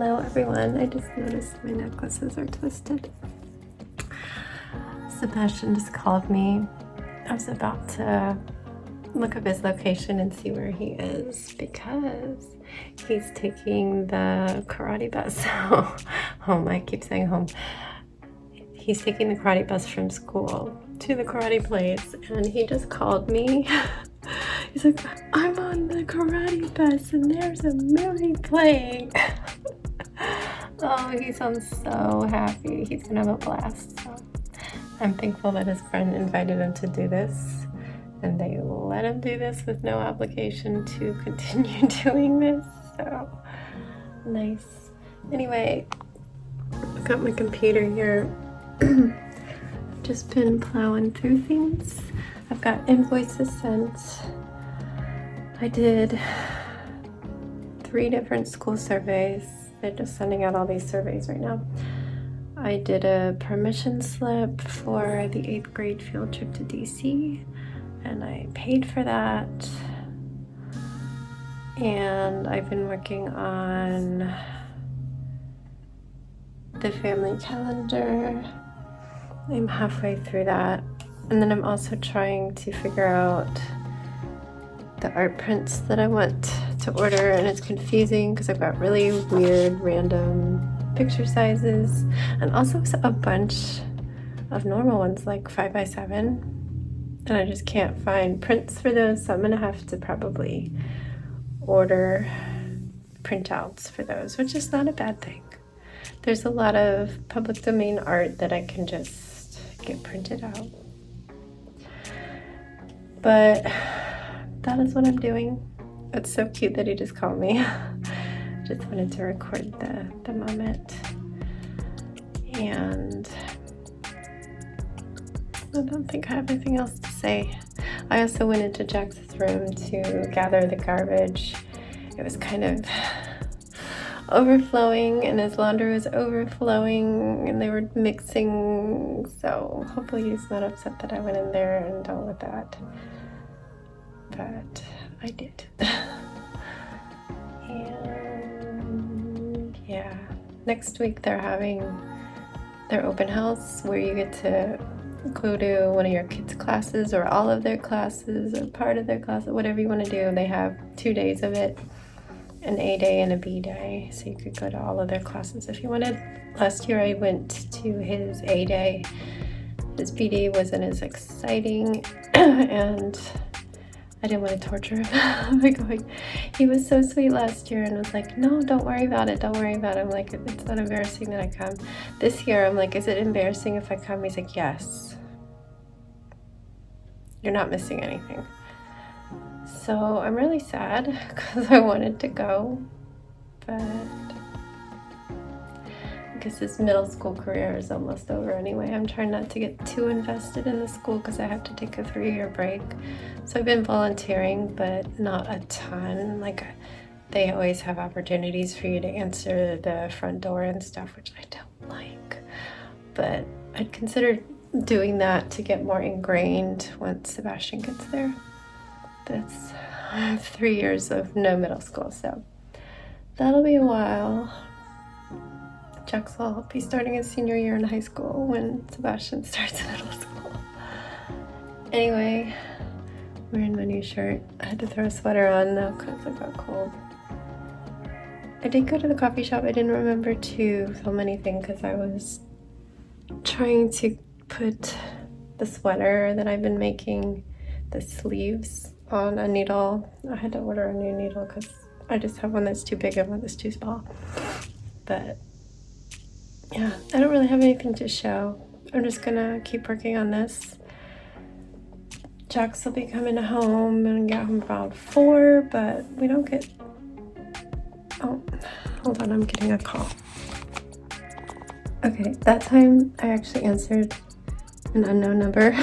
Hello everyone, I just noticed my necklaces are twisted. Sebastian just called me. I was about to look up his location and see where he is because he's taking the karate bus home. I keep saying home. He's taking the karate bus from school to the karate place, and he just called me. He's like, I'm on the karate bus and there's a movie playing. Oh, he sounds so happy. He's gonna have a blast. So I'm thankful that his friend invited him to do this, and they let him do this with no obligation to continue doing this. So nice. Anyway, I've got my computer here. Just been plowing through things. I've got invoices sent. I did 3 different school surveys. They're just sending out all these surveys right now. I did a permission slip for the 8th grade field trip to DC, and I paid for that. And I've been working on the family calendar. I'm halfway through that. And then I'm also trying to figure out the art prints that I want to order, and it's confusing because I've got really weird random picture sizes and also a bunch of normal ones like 5x7, and I just can't find prints for those, so I'm gonna have to probably order printouts for those, which is not a bad thing. There's a lot of public domain art that I can just get printed out. But that is what I'm doing. It's so cute that he just called me. Just wanted to record the moment. And I don't think I have anything else to say. I also went into Jack's room to gather the garbage. It was kind of overflowing, and his laundry was overflowing, and they were mixing. So hopefully he's not upset that I went in there and dealt with that. But I did. And yeah, next week they're having their open house where you get to go to one of your kids' classes or all of their classes or part of their class, whatever you want to do. They have 2 days of it, an A day and a B day, so you could go to all of their classes if you wanted. Last year I went to his A day. His B day wasn't as exciting and I didn't want to torture him by going. He was so sweet last year and was like, no, don't worry about it, don't worry about it. I'm like, it's not embarrassing that I come. This year I'm like, is it embarrassing if I come? He's like, yes. You're not missing anything. So I'm really sad because I wanted to go, but I guess his middle school career is almost over anyway. I'm trying not to get too invested in the school because I have to take a 3-year break. So I've been volunteering, but not a ton. Like, they always have opportunities for you to answer the front door and stuff, which I don't like. But I'd consider doing that to get more ingrained once Sebastian gets there. I have 3 years of no middle school, so that'll be a while. Jax will be starting his senior year in high school when Sebastian starts middle school. Anyway, wearing my new shirt. I had to throw a sweater on though because I got cold. I did go to the coffee shop. I didn't remember to film anything because I was trying to put the sweater that I've been making, the sleeves, on a needle. I had to order a new needle because I just have one that's too big and one that's too small. But yeah, I don't really have anything to show. I'm just gonna keep working on this. Jax will be coming home and get home about 4, but we don't get... Oh, hold on, I'm getting a call. Okay, that time I actually answered an unknown number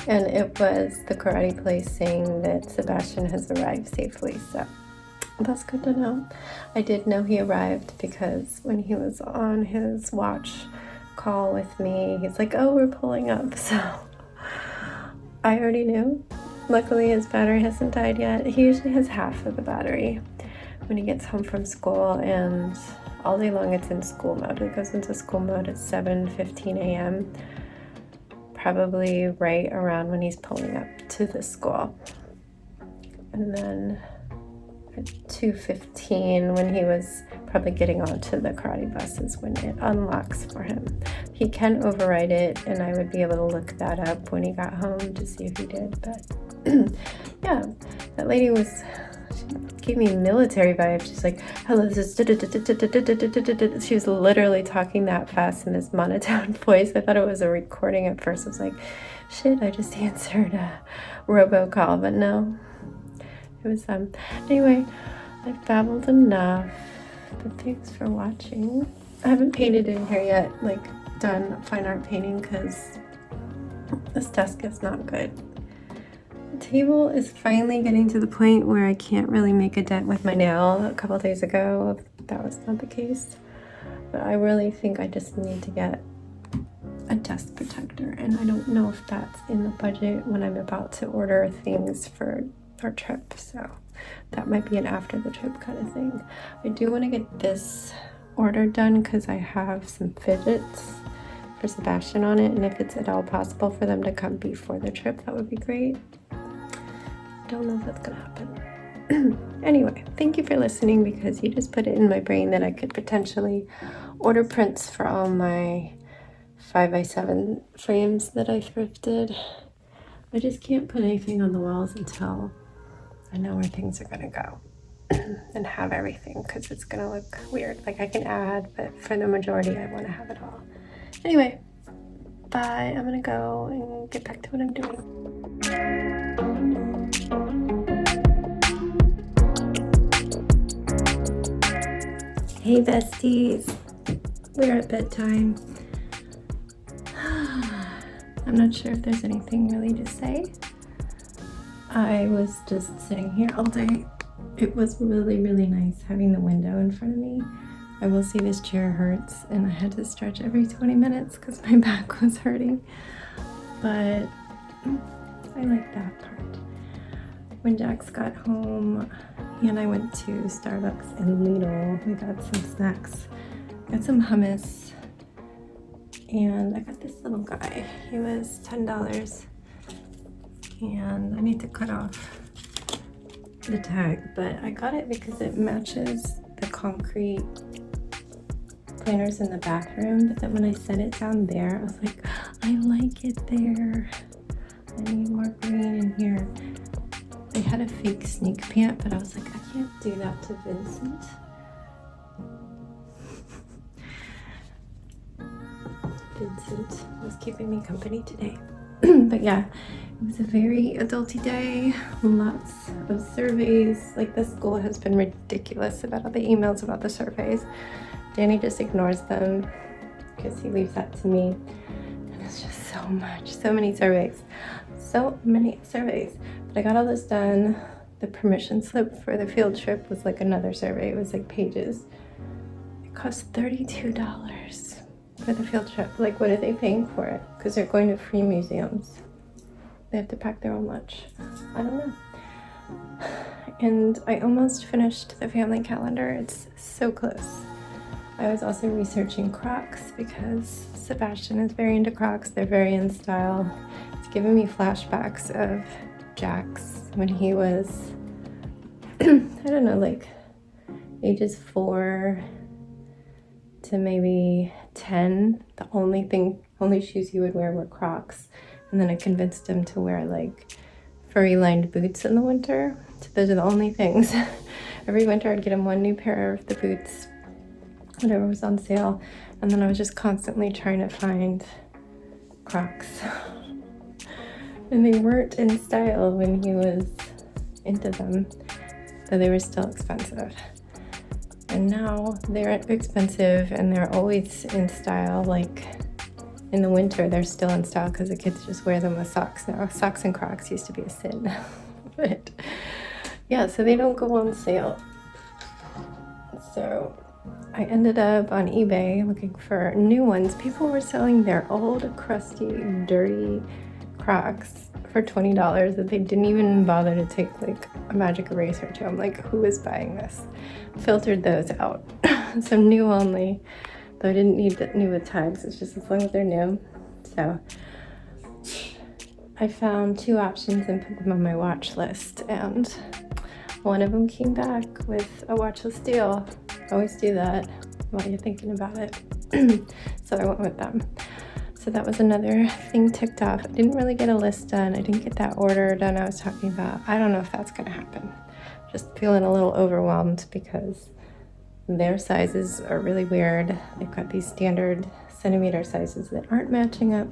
and it was the karate place saying that Sebastian has arrived safely, so that's good to know. I did know he arrived because when he was on his watch call with me, he's like, oh, we're pulling up, so I already knew. Luckily his battery hasn't died yet. He usually has half of the battery when he gets home from school, and all day long it's in school mode. It goes into school mode at 7:15 a.m. probably right around when he's pulling up to the school. And then at 2:15, when he was probably getting onto the karate bus, is when it unlocks for him. He can override it, and I would be able to look that up when he got home to see if he did. But yeah, that lady she gave me military vibes. She's like, hello, this is she was literally talking that fast in this monotone voice. I thought it was a recording at first. I was like, shit, I just answered a robocall, but no. It was anyway, I've babbled enough, but thanks for watching. I haven't painted in here yet, like done fine art painting, because this desk is not good. The table is finally getting to the point where I can't really make a dent with my nail. A couple days ago that was not the case, but I really think I just need to get a desk protector, and I don't know if that's in the budget when I'm about to order things for our trip, so that might be an after the trip kind of thing. I do want to get this order done because I have some fidgets for Sebastian on it, and if it's at all possible for them to come before the trip, that would be great. Don't know if that's gonna happen. Anyway, thank you for listening, because you just put it in my brain that I could potentially order prints for all my 5x7 frames that I thrifted. I just can't put anything on the walls until I know where things are gonna go and have everything, because it's gonna look weird. Like I can add, but for the majority I want to have it all. Anyway, bye. I'm gonna go and get back to what I'm doing. Hey besties, we're at bedtime. I'm not sure if there's anything really to say. I was just sitting here all day. It was really, really nice having the window in front of me. I will say this chair hurts, and I had to stretch every 20 minutes because my back was hurting. But I like that part. When Jax got home, he and I went to Starbucks and Lidl. We got some snacks. Got some hummus. And I got this little guy. He was $10. And I need to cut off the tag, but I got it because it matches the concrete planters in the bathroom. But then when I set it down there, I was like, I like it there. I need more green in here. They had a fake snake pant, but I was like, I can't do that to Vincent. Vincent was keeping me company today. But yeah, it was a very adulty day. Lots of surveys. Like, the school has been ridiculous about all the emails about the surveys. Danny just ignores them because he leaves that to me. And it's just so much, so many surveys. But I got all this done. The permission slip for the field trip was like another survey. It was like pages. It cost $32 for the field trip. Like, what are they paying for it? Because they're going to free museums. They have to pack their own lunch. I don't know. And I almost finished the family calendar. It's so close. I was also researching Crocs because Sebastian is very into Crocs. They're very in style. It's giving me flashbacks of Jax when he was, I don't know, like ages 4 to maybe 10. The only shoes he would wear were Crocs. And then I convinced him to wear like furry lined boots in the winter. So those are the only things. Every winter I'd get him one new pair of the boots, whatever was on sale. And then I was just constantly trying to find Crocs. And they weren't in style when he was into them, so they were still expensive. And now they're expensive and they're always in style. Like in the winter, they're still in style because the kids just wear them with socks now. Socks and Crocs used to be a sin. But yeah, so they don't go on sale. So I ended up on eBay looking for new ones. People were selling their old, crusty, dirty Crocs for $20 that they didn't even bother to take like a magic eraser to. I'm like, who is buying this? Filtered those out. So new only, though I didn't need the new with tags. It's just as long as they're new. So I found 2 options and put them on my watch list, and one of them came back with a watch list deal. Always do that while you're thinking about it. So I went with them. So that was another thing ticked off. I didn't really get a list done. I didn't get that order done I was talking about. I don't know if that's gonna happen. Just feeling a little overwhelmed because their sizes are really weird. They've got these standard centimeter sizes that aren't matching up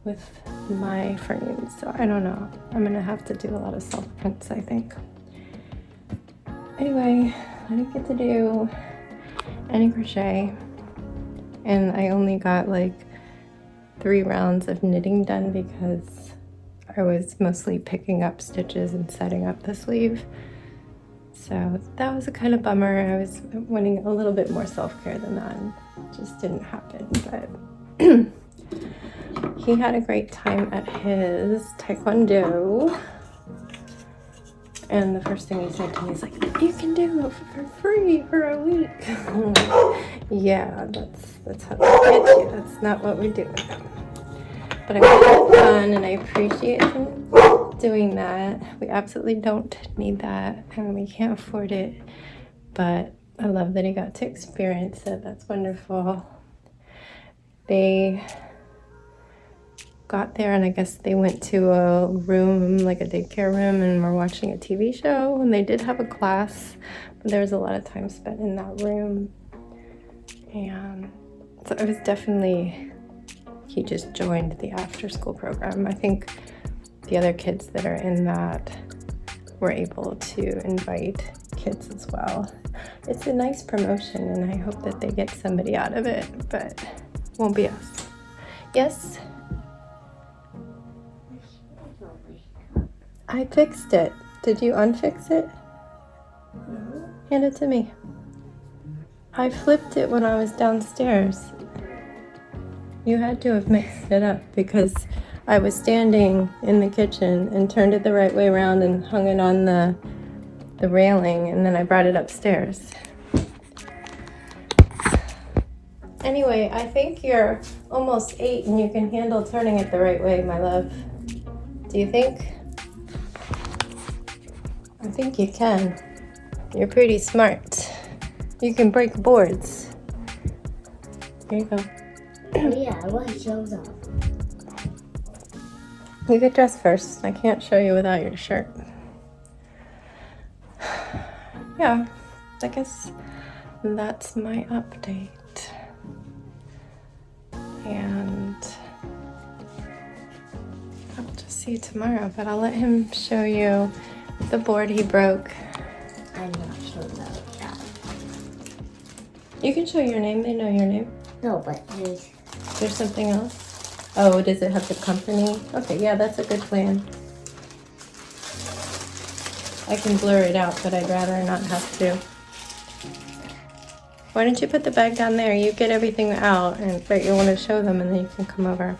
with my frames. So I don't know. I'm gonna have to do a lot of self prints, I think. Anyway, I didn't get to do any crochet, and I only got like 3 rounds of knitting done because I was mostly picking up stitches and setting up the sleeve. So that was a kind of bummer. I was wanting a little bit more self-care than that, and it just didn't happen. But he had a great time at his taekwondo. And the first thing he said to me is like, "You can do it for free for a week." I'm like, yeah, that's how they get you. That's not what we do with them. But I got it done, and I appreciate him doing that. We absolutely don't need that, and we can't afford it. But I love that he got to experience it. That's wonderful. They got there, and I guess they went to a room, like a daycare room, and were watching a TV show, and they did have a class, but there was a lot of time spent in that room. And so it was definitely, he just joined the after school program. I think the other kids that are in that were able to invite kids as well. It's a nice promotion, and I hope that they get somebody out of it, but it won't be us. Yes? I fixed it. Did you unfix it? No. Hand it to me. I flipped it when I was downstairs. You had to have mixed it up because I was standing in the kitchen and turned it the right way around and hung it on the railing, and then I brought it upstairs. Anyway, I think you're almost 8 and you can handle turning it the right way, my love. Do you think? I think you can. You're pretty smart. You can break boards. Here you go. Oh yeah, I want to show them. You get dressed first. I can't show you without your shirt. Yeah, I guess that's my update. And I'll just see you tomorrow, but I'll let him show you the board he broke. I'm not sure about that. You can show your name. They know your name. No, but There's something else? Oh, does it have the company? Okay, yeah, that's a good plan. I can blur it out, but I'd rather not have to. Why don't you put the bag down there? You get everything out, but you want to show them, and then you can come over.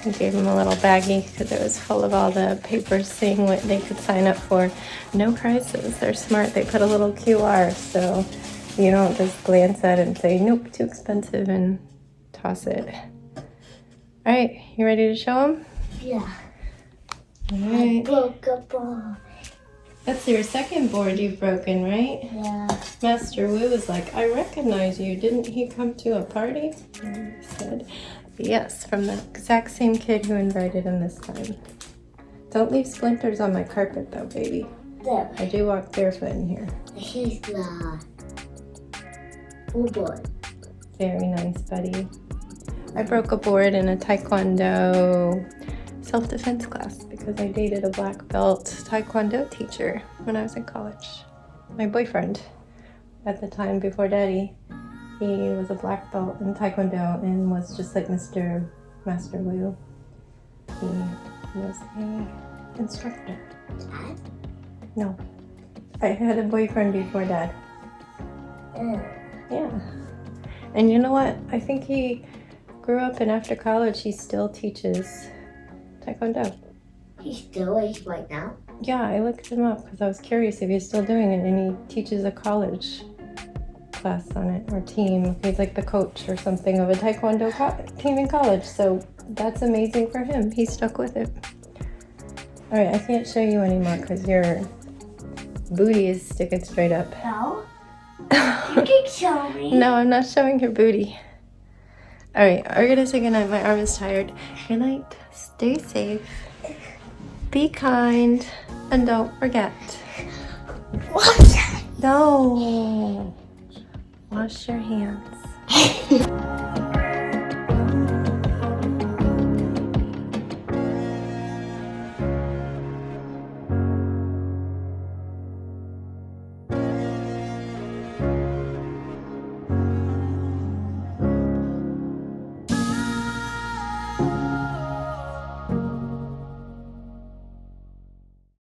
I gave them a little baggie because it was full of all the papers saying what they could sign up for. No prices. They're smart. They put a little QR so you don't just glance at it and say, nope, too expensive, and toss it. All right, you ready to show them? yeah. All I right. broke a ball. That's your second board you've broken, right? Yeah. Master Wu was like, I recognize you. Didn't he come to a party? And I said, yes, from the exact same kid who invited him this time. Don't leave splinters on my carpet though, baby. There. I do walk barefoot in here. Here's the board. Very nice, buddy. I broke a board in a Taekwondo self-defense class because I dated a black belt Taekwondo teacher when I was in college. My boyfriend at the time before Daddy, he was a black belt in Taekwondo and was just like Master Wu. He was a instructor. Dad? No, I had a boyfriend before Dad. Yeah. And you know what? I think he grew up, and after college he still teaches Taekwondo. He's still is right now. Yeah, I looked him up because I was curious if he's still doing it, and he teaches a college class on it, or team. He's like the coach or something of a taekwondo team in college, so that's amazing for him. He stuck with it. All right, I can't show you anymore because your booty is sticking straight up. No. You can show me. No, I'm not showing your booty. All right, we're gonna say goodnight. My arm is tired. Good night. Stay safe. Be kind. And don't forget. What? No. Wash your hands.